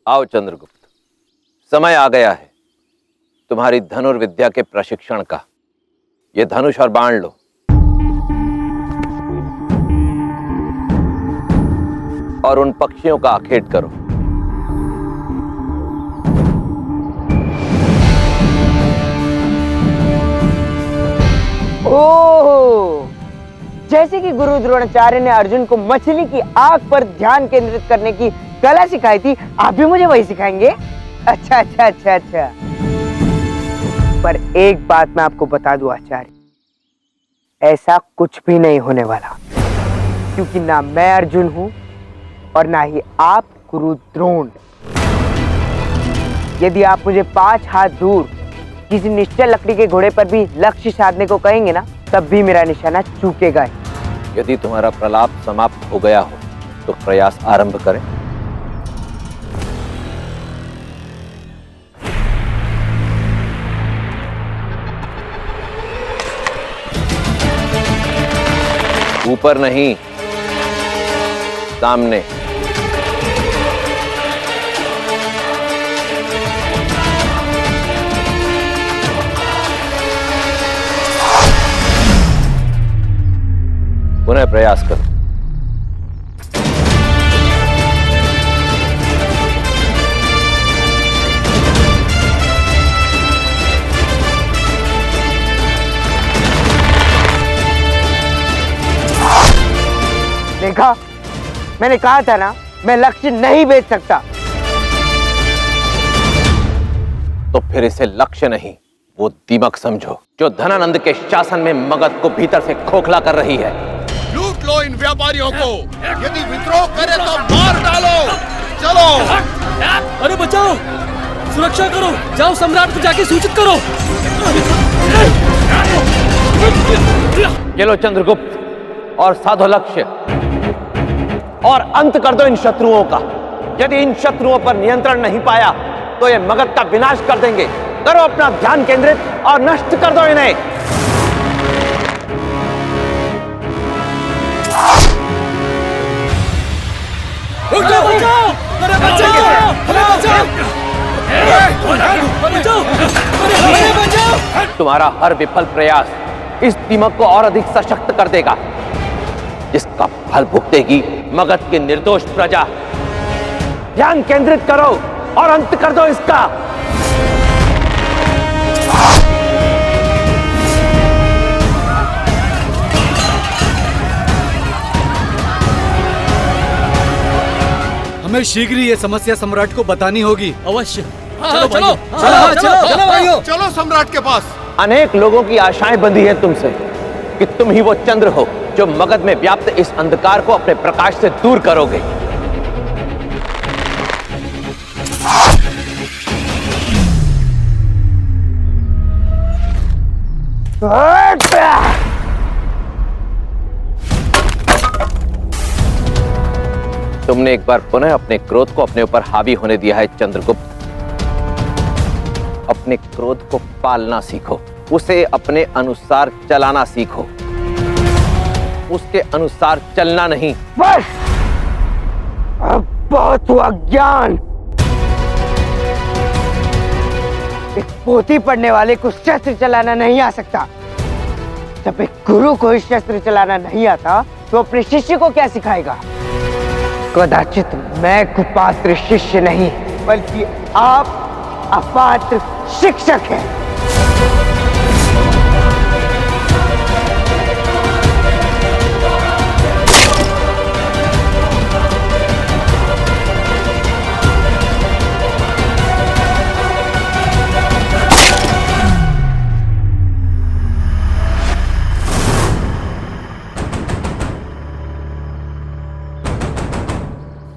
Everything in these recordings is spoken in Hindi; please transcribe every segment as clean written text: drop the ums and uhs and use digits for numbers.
आओ चंद्रगुप्त, समय आ गया है तुम्हारी धनुर्विद्या के प्रशिक्षण का। ये धनुष और बाण लो। और उन पक्षियों का आखेट करो। ओह, जैसे कि गुरु द्रोणाचार्य ने अर्जुन को मछली की आंख पर ध्यान केंद्रित करने की कला सिखाई थी, आप भी मुझे वही सिखाएंगे? अच्छा अच्छा अच्छा अच्छा। पर एक बात मैं आपको बता दूं आचार्य, ऐसा कुछ भी नहीं होने वाला, क्योंकि ना मैं अर्जुन हूं और ना ही आप गुरु द्रोण। यदि आप मुझे 5 हाथ दूर किसी निश्चल लकड़ी के घोड़े पर भी लक्ष्य साधने को कहेंगे ना, तब भी मेरा निशाना चूकेगा ही। यदि तुम्हारा प्रलाप समाप्त हो गया हो तो प्रयास आरंभ करें। ऊपर नहीं, सामने। पुनः प्रयास करो। देखा, मैंने कहा था ना, मैं लक्ष्य नहीं भेज सकता। तो फिर इसे लक्ष्य नहीं, वो दीमक समझो, जो धनानंद के शासन में मगध को भीतर से खोखला कर रही है। लूट लो इन व्यापारियों को, यदि विद्रोह करे तो मार डालो। चलो। अरे बचाओ, सुरक्षा करो, जाओ सम्राट को जाके सूचित करो। ये लो चंद्रगुप्त, और साधो लक्ष्य, और अंत कर दो इन शत्रुओं का। यदि इन शत्रुओं पर नियंत्रण नहीं पाया तो ये मगध का विनाश कर देंगे। करो अपना ध्यान केंद्रित और नष्ट कर दो इन्हें। बचाओ, बचाओ, अरे बचाओ, अरे बचाओ, बचाओ, अरे बचाओ। तुम्हारा हर विफल प्रयास इस दीमक को और अधिक सशक्त कर देगा, जिसका फल भुगतेगी मगध की निर्दोष प्रजा। ध्यान केंद्रित करो और अंत कर दो इसका। हमें शीघ्र ही ये समस्या सम्राट को बतानी होगी। अवश्य। चलो चलो, चलो भाइयों, चलो सम्राट के पास। अनेक लोगों की आशाएं बंधी है तुमसे कि तुम ही वो चंद्र हो जो मगध में व्याप्त इस अंधकार को अपने प्रकाश से दूर करोगे। तुमने एक बार पुनः अपने क्रोध को अपने ऊपर हावी होने दिया है चंद्रगुप्त। अपने क्रोध को पालना सीखो, उसे अपने अनुसार चलाना सीखो, उसके अनुसार चलना नहीं। बस, अब बहुत हुआ ज्ञान। एक पोथी पढ़ने वाले को शस्त्र चलाना नहीं आ सकता। जब एक गुरु को शस्त्र चलाना नहीं आता तो अपने शिष्य को क्या सिखाएगा? कदाचित मैं कुपात्र शिष्य नहीं, बल्कि आप अपात्र शिक्षक हैं।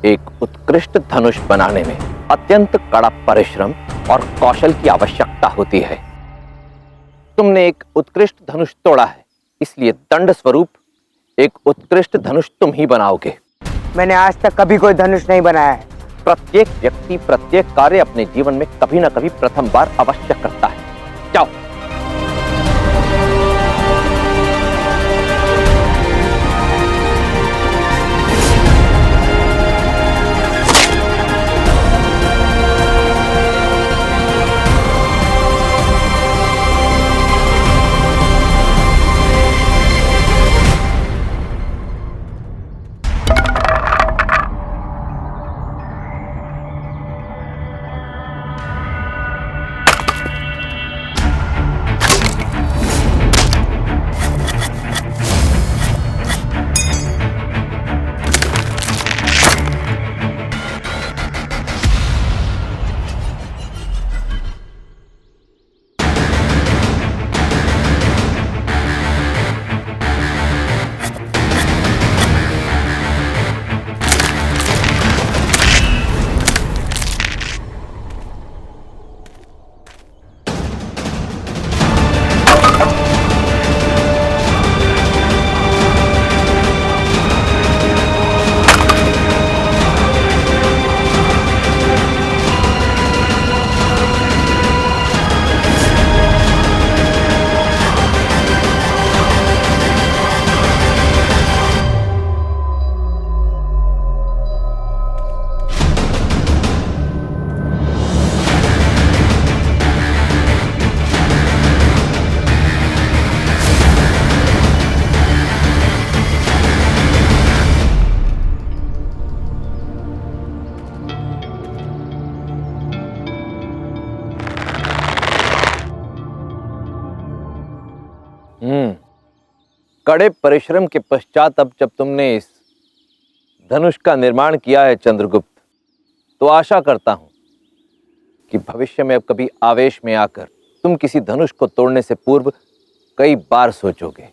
एक उत्कृष्ट धनुष बनाने में अत्यंत कड़ा परिश्रम और कौशल की आवश्यकता होती है। तुमने एक उत्कृष्ट धनुष तोड़ा है, इसलिए दंड स्वरूप एक उत्कृष्ट धनुष तुम ही बनाओगे। मैंने आज तक कभी कोई धनुष नहीं बनाया है। प्रत्येक व्यक्ति प्रत्येक कार्य अपने जीवन में कभी ना कभी प्रथम बार अवश्य करता है। जाओ। कड़े परिश्रम के पश्चात अब जब तुमने इस धनुष का निर्माण किया है चंद्रगुप्त, तो आशा करता हूं कि भविष्य में अब कभी आवेश में आकर तुम किसी धनुष को तोड़ने से पूर्व कई बार सोचोगे।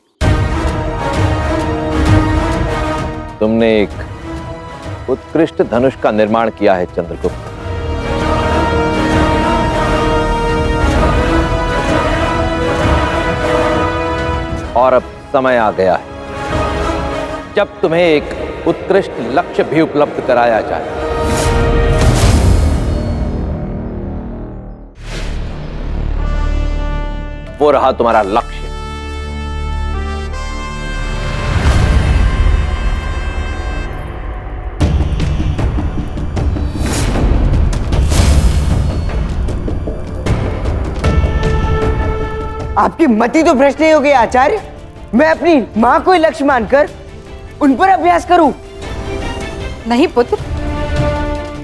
तुमने एक उत्कृष्ट धनुष का निर्माण किया है चंद्रगुप्त। और अब समय आ गया है जब तुम्हें एक उत्कृष्ट लक्ष्य भी उपलब्ध कराया जाए। वो रहा तुम्हारा लक्ष्य। आपकी मति तो भ्रष्ट नहीं हो गई आचार्य। मैं अपनी माँ को ही लक्ष्य मानकर उन पर अभ्यास करूं। नहीं पुत्र,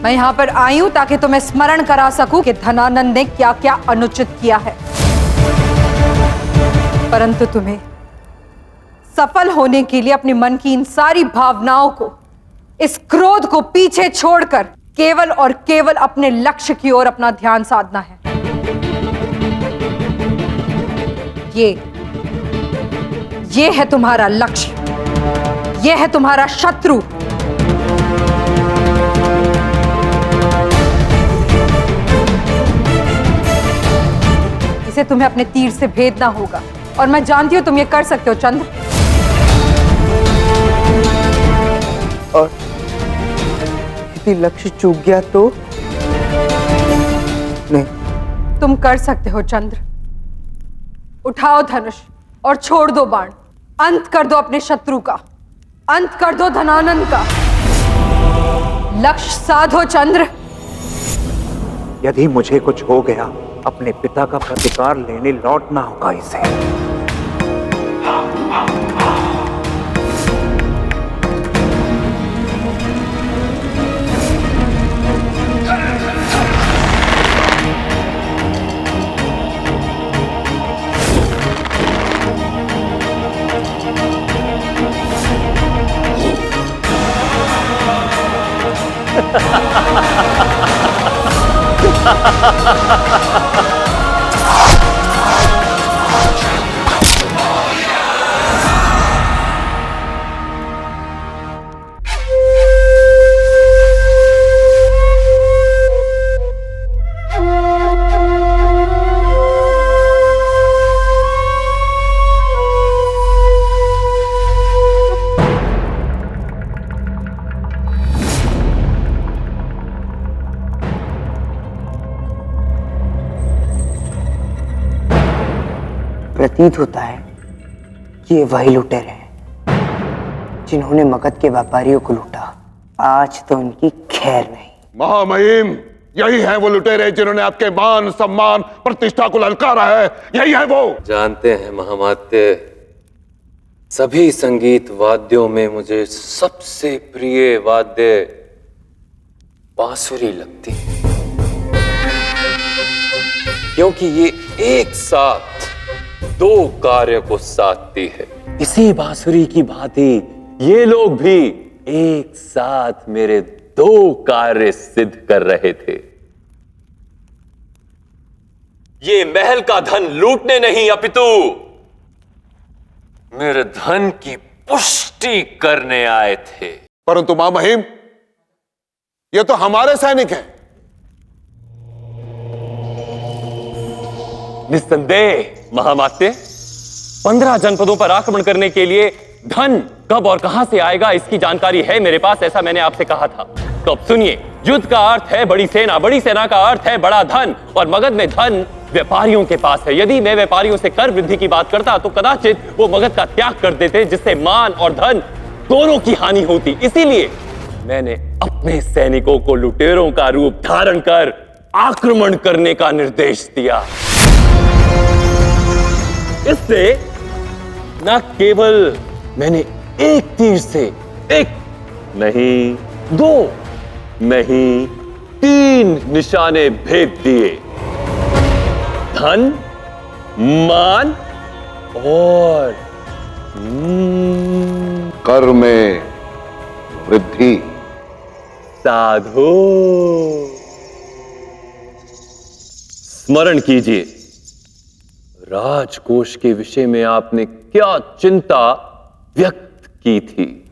मैं यहाँ पर आई हूं ताकि तुम्हें स्मरण करा सकूं कि धनानंद ने क्या क्या अनुचित किया है। परंतु तुम्हें सफल होने के लिए अपने मन की इन सारी भावनाओं को, इस क्रोध को पीछे छोड़कर केवल और केवल अपने लक्ष्य की ओर अपना ध्यान साधना है। ये है तुम्हारा लक्ष्य, ये है तुम्हारा शत्रु। इसे तुम्हें अपने तीर से भेदना होगा और मैं जानती हूं तुम ये कर सकते हो चंद्र। और यदि लक्ष्य चूक गया तो? नहीं, तुम कर सकते हो चंद्र। उठाओ धनुष और छोड़ दो बाण। अंत कर दो अपने शत्रु का, अंत कर दो धनानंद का। लक्ष्य साधो चंद्र। यदि मुझे कुछ हो गया, अपने पिता का प्रतिकार लेने लौटना होगा इसे। प्रतीत होता है कि ये वही लुटेरे हैं जिन्होंने मगध के व्यापारियों को लूटा। आज तो उनकी खैर नहीं। महामहिम, यही है वो लुटेरे जिन्होंने आपके मान सम्मान प्रतिष्ठा को ललकारा है। यही है वो। जानते हैं महामात्य, सभी संगीत वाद्यों में मुझे सबसे प्रिय वाद्य बांसुरी लगती है, क्योंकि ये एक साथ दो कार्य को साधती है। इसी बांसुरी की भांति ये लोग भी एक साथ मेरे दो कार्य सिद्ध कर रहे थे। ये महल का धन लूटने नहीं, अपितु मेरे धन की पुष्टि करने आए थे। परंतु महामहिम, ये तो हमारे सैनिक हैं। निस्संदेह महामात्य, 15 जनपदों पर आक्रमण करने के लिए धन कब और कहां से आएगा इसकी जानकारी है मेरे पास, ऐसा मैंने आपसे कहा था। तो अब सुनिए, युद्ध का अर्थ है बड़ी सेना, बड़ी सेना का अर्थ है बड़ा धन, और मगध में धन व्यापारियों के पास है। यदि मैं व्यापारियों से कर वृद्धि की बात करता तो कदाचित वो मगध का त्याग कर देते, जिससे मान और धन दोनों की हानि होती। इसीलिए मैंने अपने सैनिकों को लुटेरों का रूप धारण कर आक्रमण करने का निर्देश दिया। इससे न केवल मैंने एक तीर से एक नहीं, दो नहीं, 3 निशाने भेद दिए। धन, मान और कर में वृद्धि। साधु, स्मरण कीजिए, राजकोष के विषय में आपने क्या चिंता व्यक्त की थी।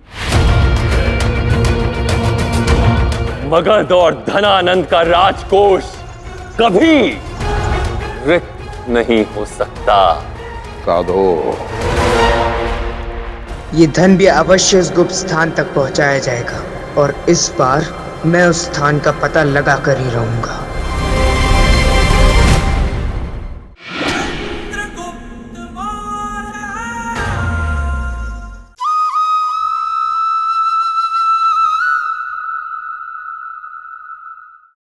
मगध और धनानंद का राजकोष कभी रिक्त नहीं हो सकता। साधो, ये धन भी अवश्य उस गुप्त स्थान तक पहुंचाया जाएगा और इस बार मैं उस स्थान का पता लगा कर ही रहूंगा।